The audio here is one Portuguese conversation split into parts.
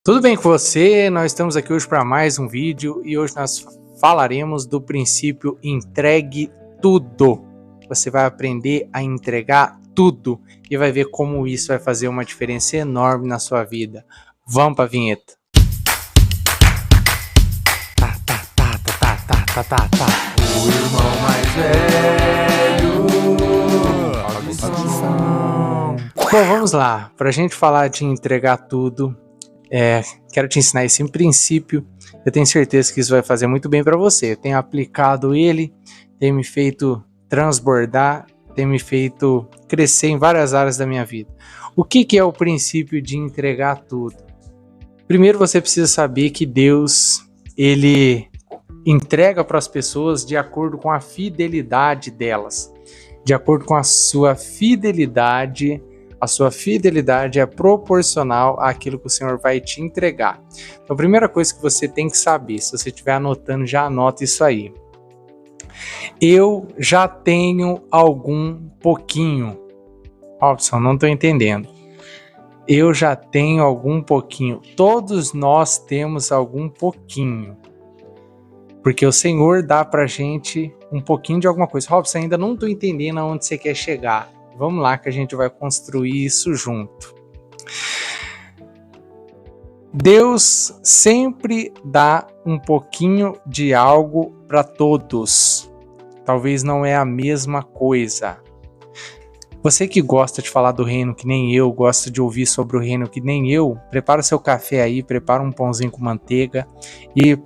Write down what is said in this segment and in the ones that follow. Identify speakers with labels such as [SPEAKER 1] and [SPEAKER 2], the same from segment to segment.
[SPEAKER 1] Tudo bem com você? Nós estamos aqui hoje para mais um vídeo e hoje nós falaremos do princípio entregue tudo. Você vai aprender a entregar tudo e vai ver como isso vai fazer uma diferença enorme na sua vida. Vamos para a vinheta.
[SPEAKER 2] O irmão mais velho.
[SPEAKER 1] Bom, vamos lá. Para a gente falar de entregar tudo, quero te ensinar esse princípio. Eu tenho certeza que isso vai fazer muito bem para você. Eu tenho aplicado ele, tem me feito transbordar, tem me feito crescer em várias áreas da minha vida. O que é o princípio de entregar tudo? Primeiro você precisa saber que Deus, Ele entrega para as pessoas de acordo com a fidelidade delas. De acordo com a sua fidelidade é proporcional àquilo que o Senhor vai te entregar. Então, a primeira coisa que você tem que saber, se você estiver anotando, já anota isso aí. Eu já tenho algum pouquinho. Robson, não estou entendendo. Eu já tenho algum pouquinho. Todos nós temos algum pouquinho. Porque o Senhor dá pra gente um pouquinho de alguma coisa. Robson, ainda não estou entendendo aonde você quer chegar. Vamos lá que a gente vai construir isso junto. Deus sempre dá um pouquinho de algo para todos. Talvez não é a mesma coisa. Você que gosta de falar do reino que nem eu, gosta de ouvir sobre o reino que nem eu, prepara seu café aí, prepara um pãozinho com manteiga e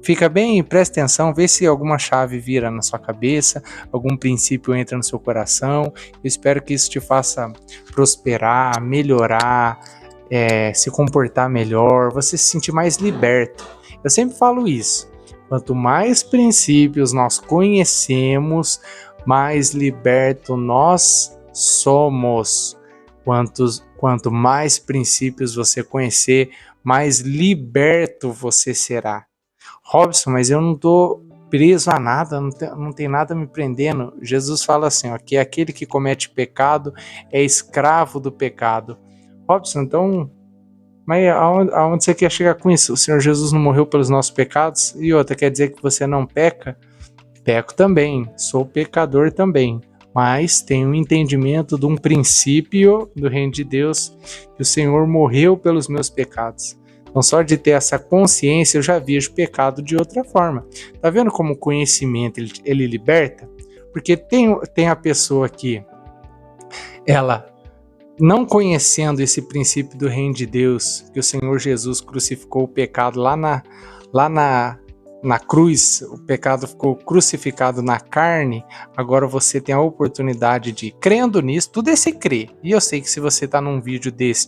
[SPEAKER 1] fica bem, presta atenção, vê se alguma chave vira na sua cabeça, algum princípio entra no seu coração. Eu espero que isso te faça prosperar, melhorar, se comportar melhor, você se sentir mais liberto. Eu sempre falo isso. Quanto mais princípios nós conhecemos, mais liberto nós somos. Quanto mais princípios você conhecer, mais liberto você será. Robson, mas eu não estou preso a nada, não tem nada me prendendo. Jesus fala assim, ó, que aquele que comete pecado é escravo do pecado. Robson, então, mas aonde você quer chegar com isso? O Senhor Jesus não morreu pelos nossos pecados? E outra, quer dizer que você não peca? Peco também, sou pecador também, mas tenho um entendimento de um princípio do reino de Deus, que o Senhor morreu pelos meus pecados. Então, só de ter essa consciência, eu já vejo pecado de outra forma. Tá vendo como o conhecimento ele liberta? Porque tem a pessoa que, ela, não conhecendo esse princípio do reino de Deus, que o Senhor Jesus crucificou o pecado lá na cruz, o pecado ficou crucificado na carne, agora você tem a oportunidade de, crendo nisso, tudo é se crer. E eu sei que se você está num vídeo desse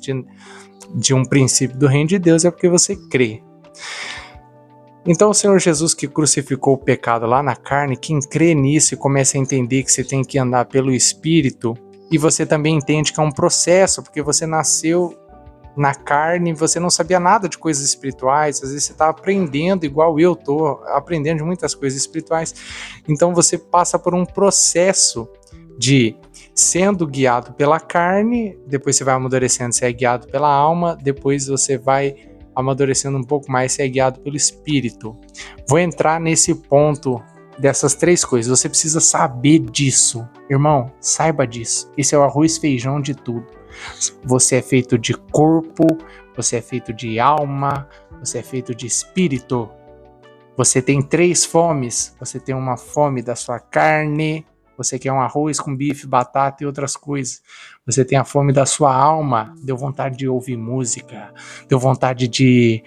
[SPEAKER 1] de um princípio do reino de Deus, é porque você crê. Então o Senhor Jesus que crucificou o pecado lá na carne, quem crê nisso e começa a entender que você tem que andar pelo Espírito, e você também entende que é um processo, porque você nasceu na carne, você não sabia nada de coisas espirituais, às vezes você está aprendendo, igual eu estou aprendendo de muitas coisas espirituais, então você passa por um processo de sendo guiado pela carne, depois você vai amadurecendo, você é guiado pela alma, depois você vai amadurecendo um pouco mais, você é guiado pelo Espírito. Vou entrar nesse ponto dessas três coisas, você precisa saber disso, irmão, saiba disso, esse é o arroz e feijão de tudo. Você é feito de corpo, você é feito de alma, você é feito de espírito. Você tem três fomes, você tem uma fome da sua carne, você quer um arroz com bife, batata e outras coisas. Você tem a fome da sua alma, deu vontade de ouvir música, deu vontade de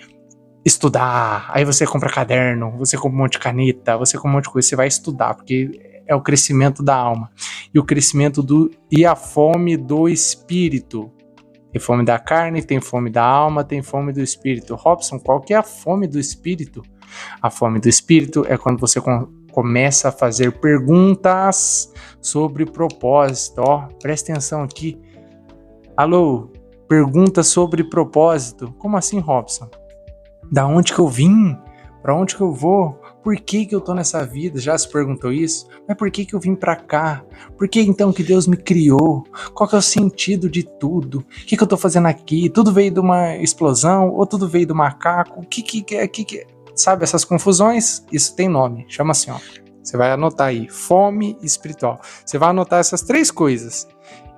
[SPEAKER 1] estudar, aí você compra caderno, você compra um monte de caneta, você compra um monte de coisa, você vai estudar, porque é o crescimento da alma. E o crescimento e a fome do espírito. Tem fome da carne, tem fome da alma, tem fome do espírito. Robson, qual que é a fome do espírito? A fome do espírito é quando você começa a fazer perguntas sobre propósito. Ó, presta atenção aqui. Alô, perguntas sobre propósito. Como assim, Robson? Da onde que eu vim? Para onde que eu vou? por que que eu tô nessa vida? Já se perguntou isso? Mas por que que eu vim pra cá? Por que então que Deus me criou? Qual que é o sentido de tudo? O que que eu tô fazendo aqui? Tudo veio de uma explosão? Ou tudo veio do macaco? O que é? Sabe, essas confusões? Isso tem nome, chama assim, ó. Você vai anotar aí, fome espiritual. Você vai anotar essas 3 coisas.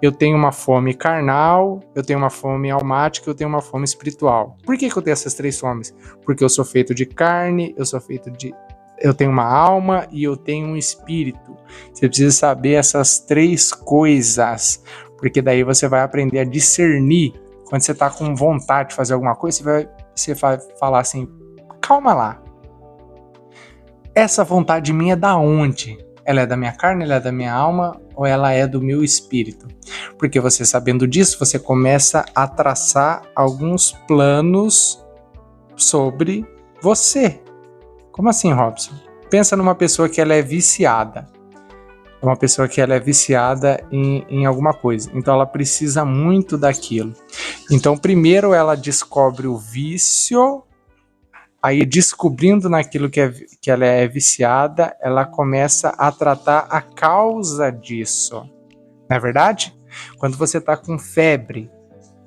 [SPEAKER 1] Eu tenho uma fome carnal, eu tenho uma fome almática, eu tenho uma fome espiritual. Por que que eu tenho essas 3 fomes? Porque eu sou feito de carne, eu tenho uma alma e eu tenho um espírito. Você precisa saber essas 3 coisas, porque daí você vai aprender a discernir. Quando você está com vontade de fazer alguma coisa, você vai falar assim, calma lá. Essa vontade minha é da onde? Ela é da minha carne, ela é da minha alma ou ela é do meu espírito? Porque você sabendo disso, você começa a traçar alguns planos sobre você. Como assim, Robson? Pensa numa pessoa que ela é viciada. Uma pessoa que ela é viciada em alguma coisa. Então ela precisa muito daquilo. Então primeiro ela descobre o vício. Aí, descobrindo naquilo que ela é viciada, ela começa a tratar a causa disso. Não é verdade? Quando você está com febre,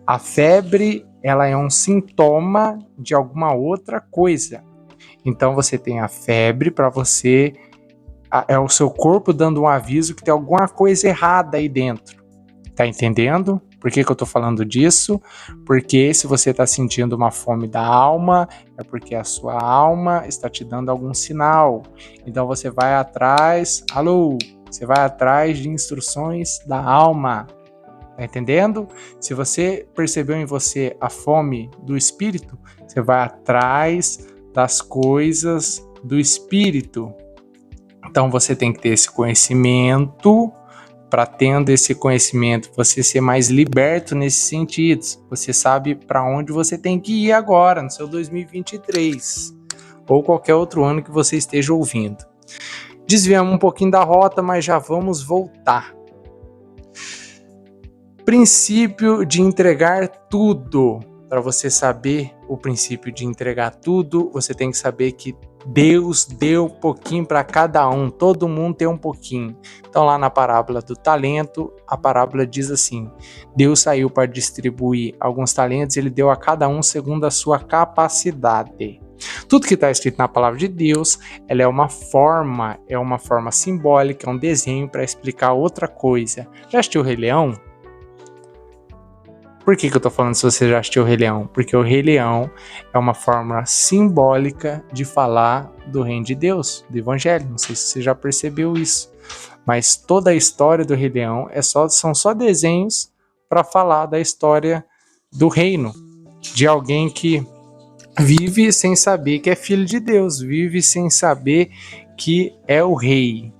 [SPEAKER 1] a febre ela é um sintoma de alguma outra coisa. Então, você tem a febre para você... É o seu corpo dando um aviso que tem alguma coisa errada aí dentro. Tá entendendo? Por que que eu tô falando disso? Porque se você está sentindo uma fome da alma, é porque a sua alma está te dando algum sinal. Então você vai atrás, você vai atrás de instruções da alma. Tá entendendo? Se você percebeu em você a fome do espírito, você vai atrás das coisas do espírito. Então você tem que ter esse conhecimento. Para tendo esse conhecimento, você ser mais liberto nesses sentidos. Você sabe para onde você tem que ir agora, no seu 2023. Ou qualquer outro ano que você esteja ouvindo. Desviamos um pouquinho da rota, mas já vamos voltar. Princípio de entregar tudo. Para você saber o princípio de entregar tudo, você tem que saber que Deus deu um pouquinho para cada um, todo mundo tem um pouquinho. Então lá na parábola do talento, a parábola diz assim, Deus saiu para distribuir alguns talentos, ele deu a cada um segundo a sua capacidade. Tudo que está escrito na palavra de Deus, ela é uma forma simbólica, é um desenho para explicar outra coisa. Já assistiu o Rei Leão? Por que eu tô falando se você já assistiu o Rei Leão? Porque o Rei Leão é uma forma simbólica de falar do reino de Deus, do Evangelho. Não sei se você já percebeu isso. Mas toda a história do Rei Leão são só desenhos para falar da história do reino. De alguém que vive sem saber que é filho de Deus, vive sem saber que é o rei.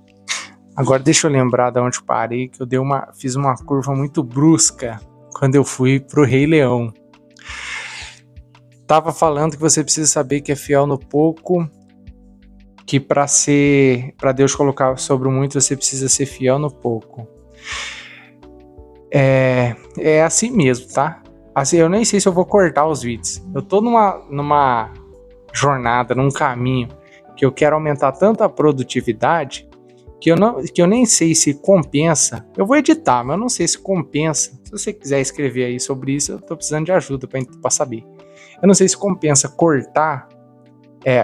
[SPEAKER 1] Agora deixa eu lembrar de onde parei, que eu fiz uma curva muito brusca quando eu fui pro Rei Leão. Tava falando que você precisa saber que é fiel no pouco, que para Deus colocar sobre o muito, você precisa ser fiel no pouco. É assim mesmo, tá? Assim, eu nem sei se eu vou cortar os vídeos. Eu tô numa jornada, num caminho que eu quero aumentar tanto a produtividade que eu nem sei se compensa. Eu vou editar, mas eu não sei se compensa. Se você quiser escrever aí sobre isso, eu tô precisando de ajuda para saber. Eu não sei se compensa cortar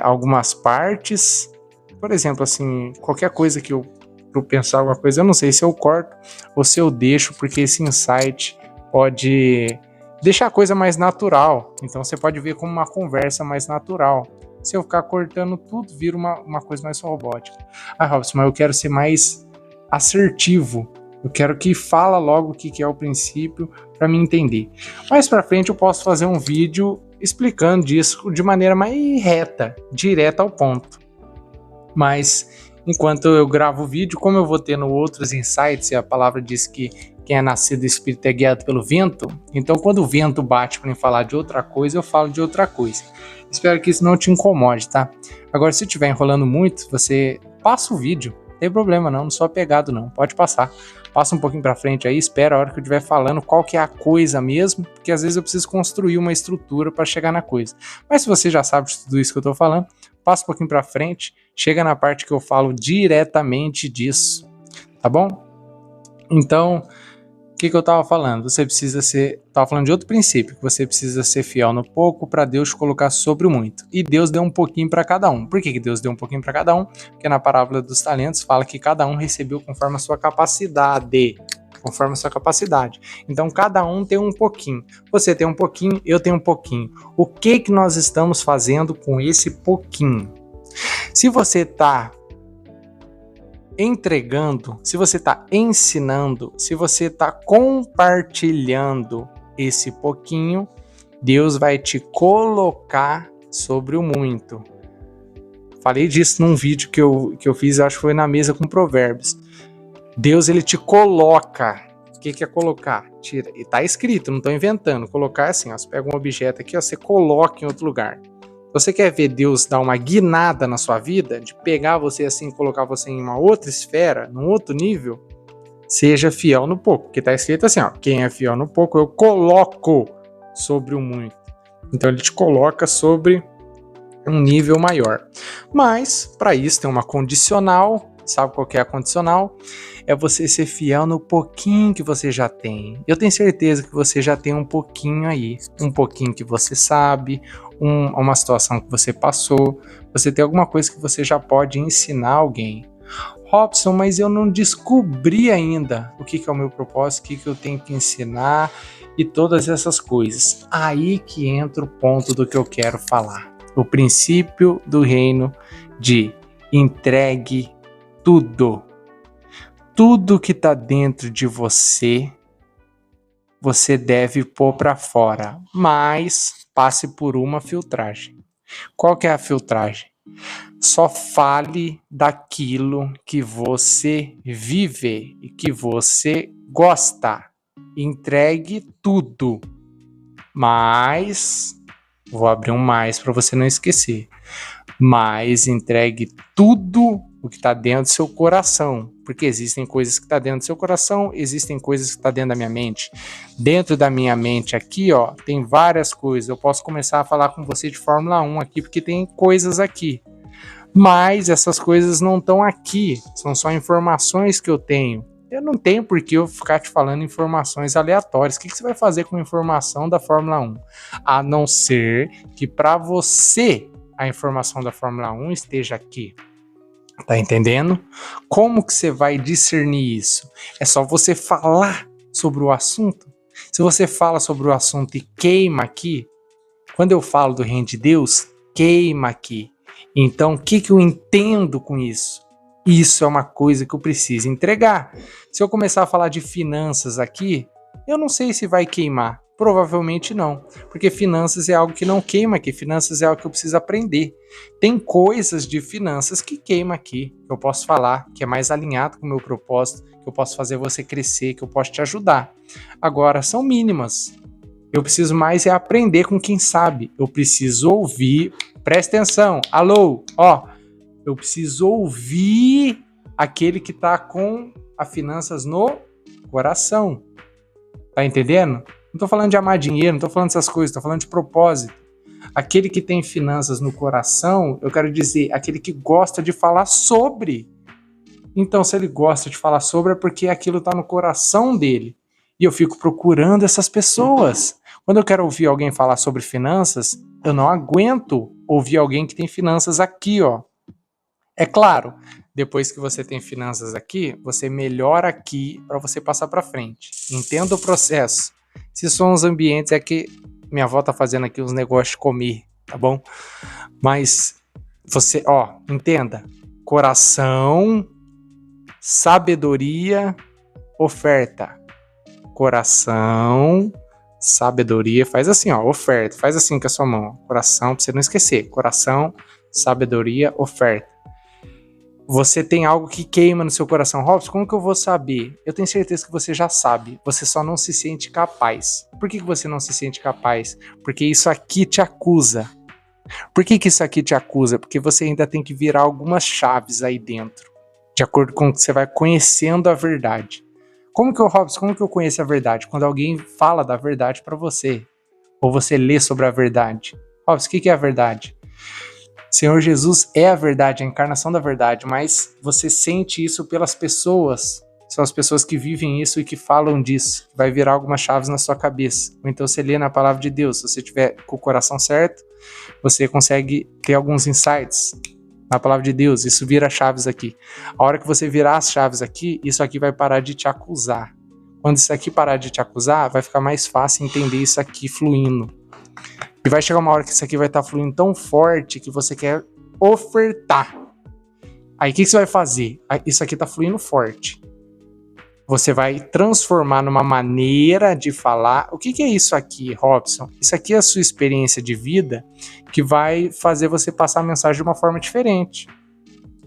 [SPEAKER 1] algumas partes. Por exemplo, assim, qualquer coisa que eu pensar alguma coisa, eu não sei se eu corto ou se eu deixo, porque esse insight pode deixar a coisa mais natural. Então você pode ver como uma conversa mais natural. Se eu ficar cortando tudo, vira uma coisa mais robótica. Robson, mas eu quero ser mais assertivo. Eu quero que fala logo o que é o princípio para me entender. Mais para frente eu posso fazer um vídeo explicando disso de maneira mais reta, direta ao ponto. Mas enquanto eu gravo o vídeo, como eu vou tendo outros insights, e a palavra diz que quem é nascido do Espírito é guiado pelo vento, então quando o vento bate para me falar de outra coisa, eu falo de outra coisa. Espero que isso não te incomode, tá? Agora, se eu estiver enrolando muito, você passa o vídeo, não tem problema não sou apegado não, pode passar. Passa um pouquinho para frente aí, espera a hora que eu estiver falando qual que é a coisa mesmo, porque às vezes eu preciso construir uma estrutura para chegar na coisa. Mas se você já sabe de tudo isso que eu estou falando, passa um pouquinho para frente, chega na parte que eu falo diretamente disso, tá bom? Então, o que eu estava falando? Estava falando de outro princípio, que você precisa ser fiel no pouco para Deus colocar sobre o muito. E Deus deu um pouquinho para cada um. Por que Deus deu um pouquinho para cada um? Porque na parábola dos talentos fala que cada um recebeu conforme a sua capacidade. Conforme a sua capacidade. Então, cada um tem um pouquinho. Você tem um pouquinho, eu tenho um pouquinho. O que nós estamos fazendo com esse pouquinho? Se você está entregando, se você está ensinando, se você está compartilhando esse pouquinho, Deus vai te colocar sobre o muito. Falei disso num vídeo que eu fiz, acho que foi na mesa com Provérbios. Deus, ele te coloca. O que é colocar? Tira. E tá escrito, não estou inventando. Colocar é assim, ó, você pega um objeto aqui, ó, você coloca em outro lugar. Você quer ver Deus dar uma guinada na sua vida, de pegar você assim e colocar você em uma outra esfera, num outro nível? Seja fiel no pouco, porque está escrito assim, ó, quem é fiel no pouco, eu coloco sobre o muito. Então ele te coloca sobre um nível maior. Mas, para isso tem uma condicional. Sabe qual que é a condicional? É você ser fiel no pouquinho que você já tem. Eu tenho certeza que você já tem um pouquinho aí. Um pouquinho que você sabe, uma situação que você passou. Você tem alguma coisa que você já pode ensinar alguém. Robson, mas eu não descobri ainda o que é o meu propósito, o que eu tenho que ensinar e todas essas coisas. Aí que entra o ponto do que eu quero falar. O princípio do reino de entregue tudo. Tudo que está dentro de você, você deve pôr para fora, mas passe por uma filtragem. Qual que é a filtragem? Só fale daquilo que você vive e que você gosta. Entregue tudo. Mas, vou abrir um mais para você não esquecer. Mas entregue tudo o que está dentro do seu coração, porque existem coisas que estão dentro do seu coração, existem coisas que estão dentro da minha mente. Dentro da minha mente aqui, ó, tem várias coisas. Eu posso começar a falar com você de Fórmula 1 aqui, porque tem coisas aqui. Mas essas coisas não estão aqui, são só informações que eu tenho. Eu não tenho por que eu ficar te falando informações aleatórias. O que você vai fazer com informação da Fórmula 1? A não ser que para você a informação da Fórmula 1 esteja aqui. Tá entendendo? Como que você vai discernir isso? É só você falar sobre o assunto. Se você fala sobre o assunto e queima aqui, quando eu falo do reino de Deus, queima aqui. Então, o que eu entendo com isso? Isso é uma coisa que eu preciso entregar. Se eu começar a falar de finanças aqui, eu não sei se vai queimar. Provavelmente não, porque finanças é algo que não queima aqui, finanças é algo que eu preciso aprender. Tem coisas de finanças que queima aqui, que eu posso falar, que é mais alinhado com o meu propósito, que eu posso fazer você crescer, que eu posso te ajudar. Agora, são mínimas. Eu preciso mais é aprender com quem sabe. Eu preciso ouvir, presta atenção, alô, ó, eu preciso ouvir aquele que está com as finanças no coração. Tá entendendo? Não tô falando de amar dinheiro, não tô falando dessas coisas, tô falando de propósito. Aquele que tem finanças no coração, eu quero dizer, aquele que gosta de falar sobre. Então, se ele gosta de falar sobre, é porque aquilo tá no coração dele. E eu fico procurando essas pessoas. Quando eu quero ouvir alguém falar sobre finanças, eu não aguento ouvir alguém que tem finanças aqui, ó. É claro, depois que você tem finanças aqui, você melhora aqui para você passar para frente. Entenda o processo. Se são os ambientes, é que minha avó tá fazendo aqui uns negócios de comer, tá bom? Mas você, ó, entenda. Coração, sabedoria, oferta. Coração, sabedoria, faz assim, ó, oferta. Faz assim com a sua mão. Coração, pra você não esquecer. Coração, sabedoria, oferta. Você tem algo que queima no seu coração. Robson, como que eu vou saber? Eu tenho certeza que você já sabe. Você só não se sente capaz. Por que você não se sente capaz? Porque isso aqui te acusa. Por que isso aqui te acusa? Porque você ainda tem que virar algumas chaves aí dentro. De acordo com o que você vai conhecendo a verdade. Robson, como que eu conheço a verdade? Quando alguém fala da verdade para você. Ou você lê sobre a verdade. Robson, o que é a verdade? Senhor Jesus é a verdade, a encarnação da verdade, mas você sente isso pelas pessoas. São as pessoas que vivem isso e que falam disso. Vai virar algumas chaves na sua cabeça. Ou então você lê na palavra de Deus. Se você tiver com o coração certo, você consegue ter alguns insights na palavra de Deus. Isso vira chaves aqui. A hora que você virar as chaves aqui, isso aqui vai parar de te acusar. Quando isso aqui parar de te acusar, vai ficar mais fácil entender isso aqui fluindo. E vai chegar uma hora que isso aqui vai estar fluindo tão forte que você quer ofertar. Aí o que você vai fazer? Isso aqui está fluindo forte. Você vai transformar numa maneira de falar. O que é isso aqui, Robson? Isso aqui é a sua experiência de vida que vai fazer você passar a mensagem de uma forma diferente.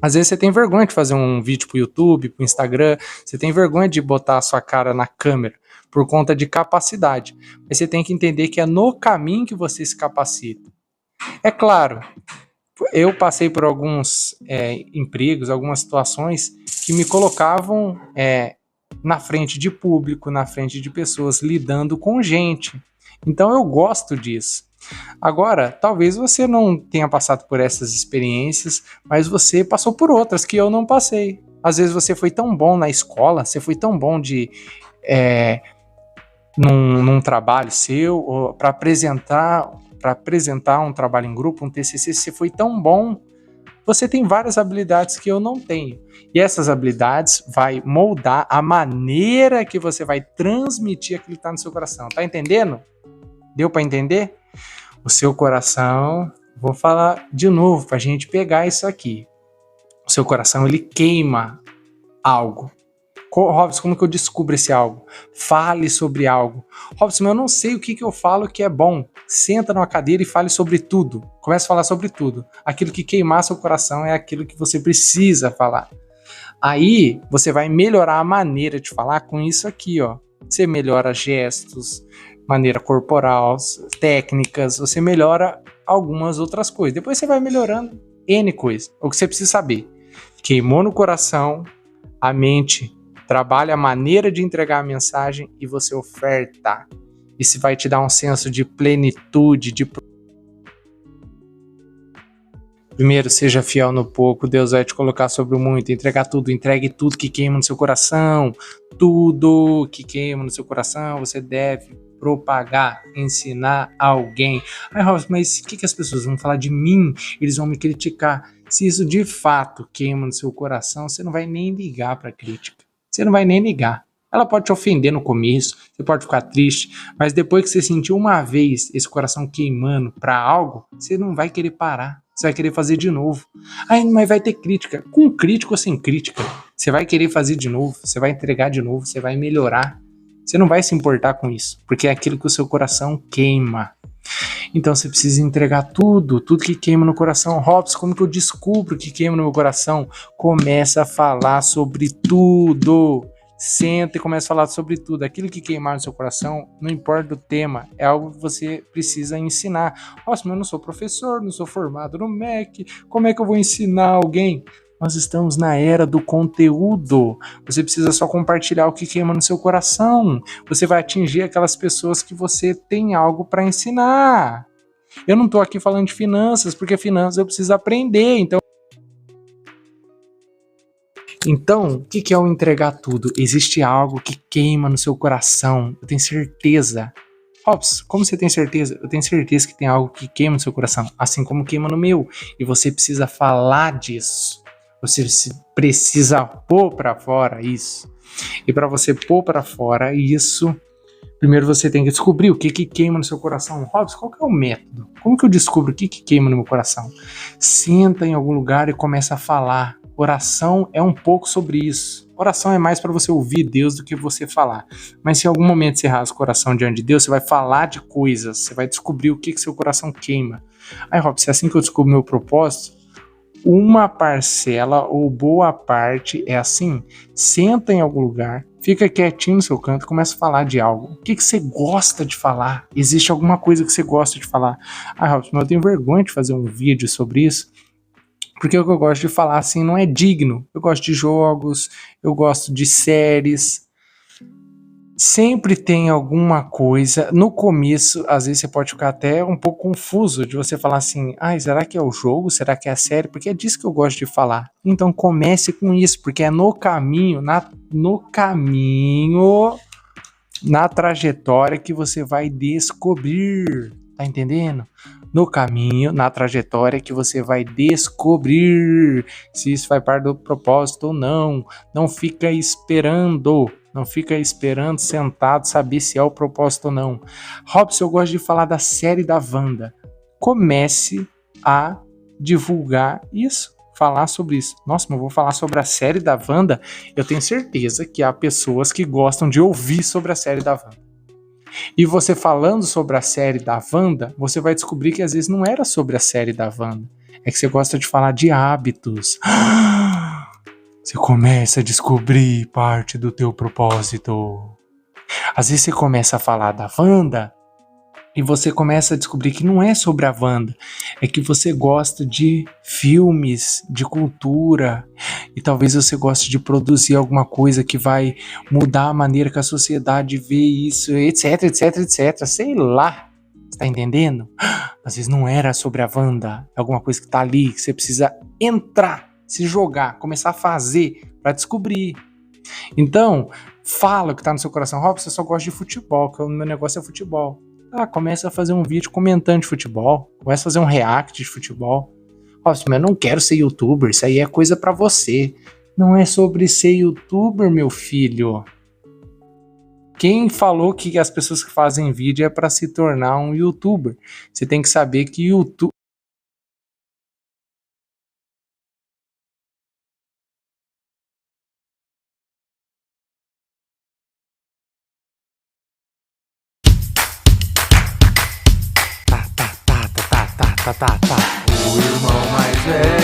[SPEAKER 1] Às vezes você tem vergonha de fazer um vídeo pro YouTube, pro Instagram, você tem vergonha de botar a sua cara na câmera por conta de capacidade. Mas você tem que entender que é no caminho que você se capacita. É claro, eu passei por alguns empregos, algumas situações que me colocavam na frente de público, na frente de pessoas, lidando com gente. Então eu gosto disso. Agora, talvez você não tenha passado por essas experiências, mas você passou por outras que eu não passei. Às vezes você foi tão bom na escola, você foi tão bom num trabalho seu, para apresentar um trabalho em grupo, um TCC, você foi tão bom. Você tem várias habilidades que eu não tenho. E essas habilidades vai moldar a maneira que você vai transmitir aquilo que está no seu coração. Tá entendendo? Deu para entender? O seu coração, vou falar de novo para a gente pegar isso aqui. O seu coração, ele queima algo. Robson, como que eu descubro esse algo? Fale sobre algo. Robson, eu não sei o que eu falo que é bom. Senta numa cadeira e fale sobre tudo. Comece a falar sobre tudo. Aquilo que queimar seu coração é aquilo que você precisa falar. Aí, você vai melhorar a maneira de falar com isso aqui, ó. Você melhora gestos, maneira corporal, técnicas, você melhora algumas outras coisas. Depois você vai melhorando N coisas. O que você precisa saber? Queimou no coração, a mente trabalha a maneira de entregar a mensagem e você oferta. Isso vai te dar um senso de plenitude, Primeiro, seja fiel no pouco, Deus vai te colocar sobre o muito, entregar tudo, entregue tudo que queima no seu coração, tudo que queima no seu coração, você deve propagar, ensinar alguém. Ai, Robson, mas o que as pessoas vão falar de mim? Eles vão me criticar. Se isso de fato queima no seu coração, você não vai nem ligar para a crítica. Você não vai nem ligar. Ela pode te ofender no começo, você pode ficar triste, mas depois que você sentiu uma vez esse coração queimando para algo, você não vai querer parar. Você vai querer fazer de novo. Ai, mas vai ter crítica. Com crítica ou sem crítica, você vai querer fazer de novo, você vai entregar de novo, você vai melhorar. Você não vai se importar com isso, porque é aquilo que o seu coração queima. Então você precisa entregar tudo que queima no coração. Robson, como que eu descubro que queima no meu coração? Começa a falar sobre tudo. Senta e começa a falar sobre tudo. Aquilo que queimar no seu coração, não importa o tema, é algo que você precisa ensinar. Nossa, mas eu não sou professor, não sou formado no MEC, como é que eu vou ensinar alguém? Nós estamos na era do conteúdo. Você precisa só compartilhar o que queima no seu coração. Você vai atingir aquelas pessoas que você tem algo para ensinar. Eu não estou aqui falando de finanças, porque finanças eu preciso aprender, Então, o que é o entregar tudo? Existe algo que queima no seu coração, eu tenho certeza. Robson, como você tem certeza? Eu tenho certeza que tem algo que queima no seu coração, assim como queima no meu. E você precisa falar disso. Você precisa pôr para fora isso. E para você pôr para fora isso, primeiro você tem que descobrir o que queima no seu coração. Robson, qual que é o método? Como que eu descubro o que queima no meu coração? Senta em algum lugar e começa a falar. Oração é um pouco sobre isso. Oração é mais para você ouvir Deus do que você falar. Mas se em algum momento você rasga o coração diante de Deus, você vai falar de coisas, você vai descobrir o que seu coração queima. Aí, Robson, é assim que eu descubro meu propósito? Uma parcela ou boa parte é assim. Senta em algum lugar, fica quietinho no seu canto e começa a falar de algo. O que você gosta de falar? Existe alguma coisa que você gosta de falar? Ah, Robson, eu tenho vergonha de fazer um vídeo sobre isso. Porque o que eu gosto de falar assim não é digno. Eu gosto de jogos, eu gosto de séries. Sempre tem alguma coisa. No começo, às vezes você pode ficar até um pouco confuso de você falar assim: ai, será que é o jogo? Será que é a série? Porque é disso que eu gosto de falar. Então comece com isso, porque é no caminho, na trajetória que você vai descobrir. Tá entendendo? No caminho, na trajetória que você vai descobrir se isso faz parte do propósito ou não. Não fica esperando. Não fica esperando sentado saber se é o propósito ou não. Robson, eu gosto de falar da série da Wanda. Comece a divulgar isso, falar sobre isso. Nossa, mas eu vou falar sobre a série da Wanda. Eu tenho certeza que há pessoas que gostam de ouvir sobre a série da Wanda. E você falando sobre a série da Wanda, você vai descobrir que às vezes não era sobre a série da Wanda. É que você gosta de falar de hábitos. Você começa a descobrir parte do teu propósito. Às vezes você começa a falar da Wanda e você começa a descobrir que não é sobre a Wanda. É que você gosta de filmes, de cultura. E talvez você goste de produzir alguma coisa que vai mudar a maneira que a sociedade vê isso, etc, etc, etc. Sei lá. Você tá entendendo? Às vezes não era sobre a Wanda. É alguma coisa que tá ali, que você precisa entrar, se jogar, começar a fazer para descobrir. Então, fala o que tá no seu coração. Robson, eu só gosto de futebol, que o meu negócio é futebol. Começa a fazer um vídeo comentando de futebol. Começa a fazer um react de futebol. Robson, mas eu não quero ser youtuber, isso aí é coisa pra você. Não é sobre ser youtuber, meu filho. Quem falou que as pessoas que fazem vídeo é pra se tornar um youtuber? Você tem que saber que YouTube...
[SPEAKER 2] O irmão mais velho.